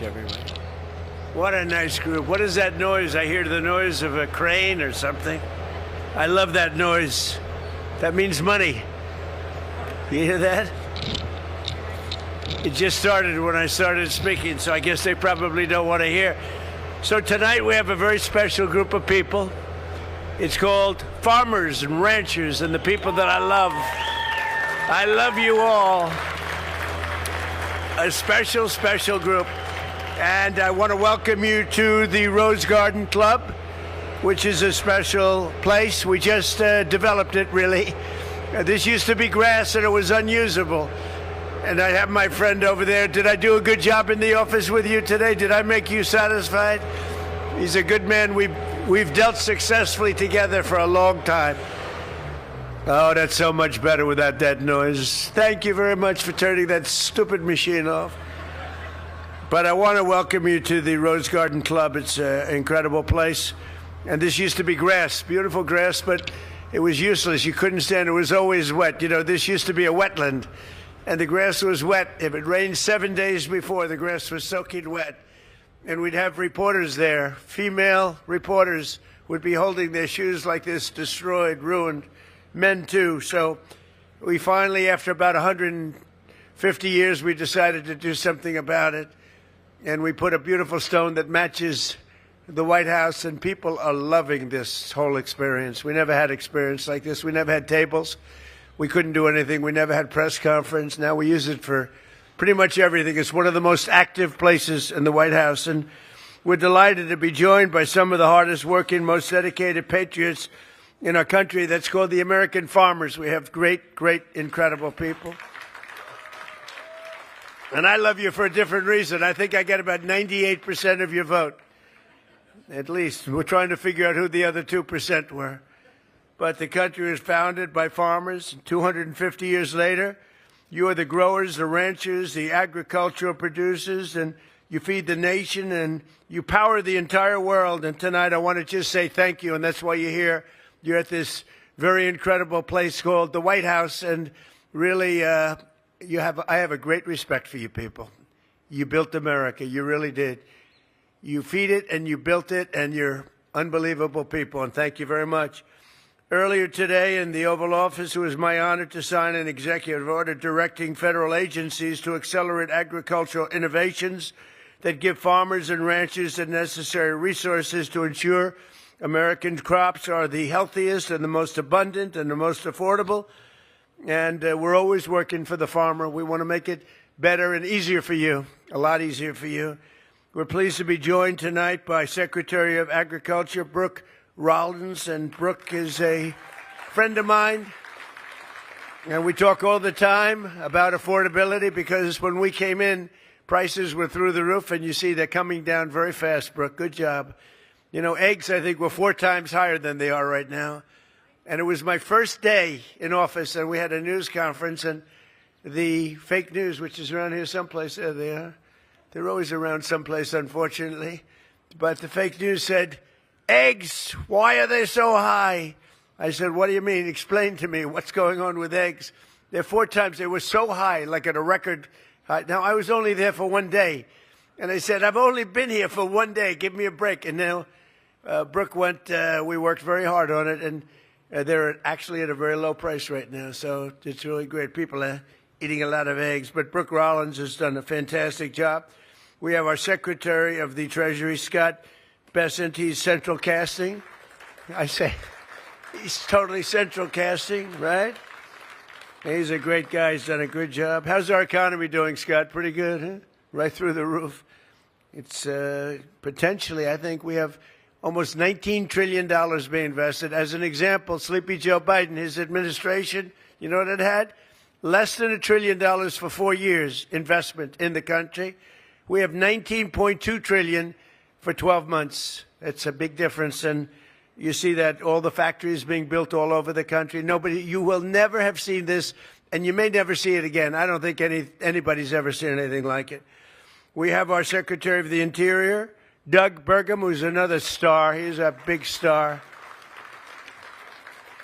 Everywhere. What a nice group. What is that noise? I hear the noise of a crane or something. I love that noise. That means money. You hear that? It just started when I started speaking, so I guess they probably don't want to hear. So tonight we have a very special group of people. It's called Farmers and Ranchers and the people that I love. I love you all. A special, special group. And I want to welcome you to the Rose Garden Club, which is a special place. We just developed it, really. This used to be grass and it was unusable. And I have my friend over there. Did I do a good job in the office with you today? Did I make you satisfied? He's a good man. We've dealt successfully together for a long time. Oh, that's so much better without that noise. Thank you very much for turning that stupid machine off. But I want to welcome you to the Rose Garden Club. It's an incredible place. And this used to be grass, beautiful grass, but it was useless. You couldn't stand it. It was always wet. You know, this used to be a wetland, and the grass was wet. If it rained 7 days before, the grass was soaking wet. And we'd have reporters there. Female reporters would be holding their shoes like this, destroyed, ruined. Men, too. So we finally, after about 150 years, we decided to do something about it. And we put a beautiful stone that matches the White House, and people are loving this whole experience. We never had experience like this. We never had tables. We couldn't do anything. We never had press conference. Now we use it for pretty much everything. It's one of the most active places in the White House, and we're delighted to be joined by some of the hardest working, most dedicated patriots in our country. That's called the American Farmers. We have great, great, incredible people. And I love you for a different reason. I think I get about 98% of your vote, at least. We're trying to figure out who the other 2% were. But the country was founded by farmers. 250 years later, you are the growers, the ranchers, the agricultural producers, and you feed the nation, and you power the entire world. And tonight I want to just say thank you, and that's why you're here. You're at this very incredible place called the White House, and really I have a great respect for you people. You built America. You really did. You feed it and you built it, and you're unbelievable people, and thank you very much. Earlier today in the Oval Office, it was my honor to sign an executive order directing federal agencies to accelerate agricultural innovations that give farmers and ranchers the necessary resources to ensure American crops are the healthiest and the most abundant and the most affordable. And we're always working for the farmer. We want to make it better and easier for you, a lot easier for you. We're pleased to be joined tonight by Secretary of Agriculture, Brooke Rollins. And Brooke is a friend of mine. And we talk all the time about affordability, because when we came in, prices were through the roof. And you see they're coming down very fast, Brooke. Good job. You know, eggs, I think, were 4 times higher than they are right now. And it was my first day in office, and we had a news conference, and the fake news, which is around here someplace, there they are. They're always around someplace, unfortunately. But the fake news said, eggs, why are they so high? I said, what do you mean? Explain to me what's going on with eggs. They're 4 times. They were so high, like at a record high. Now, I was only there for 1 day. And I said, I've only been here for 1 day. Give me a break. And now Brooke went, we worked very hard on it, and they're actually at a very low price right now, so it's really great. People are eating a lot of eggs. But Brooke Rollins has done a fantastic job. We have our Secretary of the Treasury, Scott Bessent. He's central casting. I say, he's totally central casting, right? He's a great guy. He's done a good job. How's our economy doing, Scott? Pretty good, huh? Right through the roof. It's potentially, I think we have almost $19 trillion being invested. As an example, Sleepy Joe Biden, his administration, you know what it had? Less than $1 trillion for 4 years investment in the country. We have $19.2 trillion for 12 months. It's a big difference. And you see that all the factories being built all over the country. You will never have seen this, and you may never see it again. I don't think anybody's ever seen anything like it. We have our Secretary of the Interior, Doug Burgum, who's another star. He's a big star.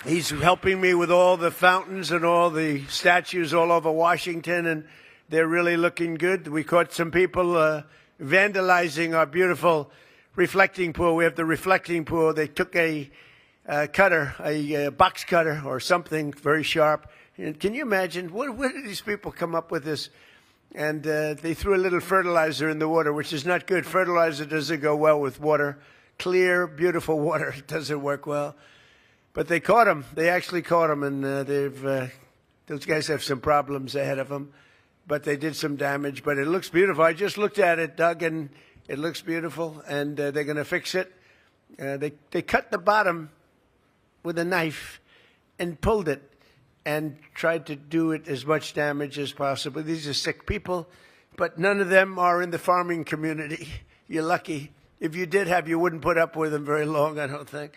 He's helping me with all the fountains and all the statues all over Washington, and they're really looking good. We caught some people vandalizing our beautiful reflecting pool. We have the reflecting pool. They took a cutter, a box cutter or something very sharp. And can you imagine, where did these people come up with this? And they threw a little fertilizer in the water, which is not good. Fertilizer doesn't go well with water. Clear, beautiful water, it doesn't work well. But they caught him. They actually caught him, and those guys have some problems ahead of them. But they did some damage. But it looks beautiful. I just looked at it, Doug, and it looks beautiful. And they're going to fix it. They cut the bottom with a knife and pulled it and tried to do it as much damage as possible. These are sick people, but none of them are in the farming community. You're lucky. If you did have, you wouldn't put up with them very long, I don't think.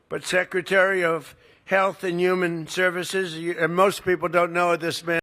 But Secretary of Health and Human Services, and most people don't know this man.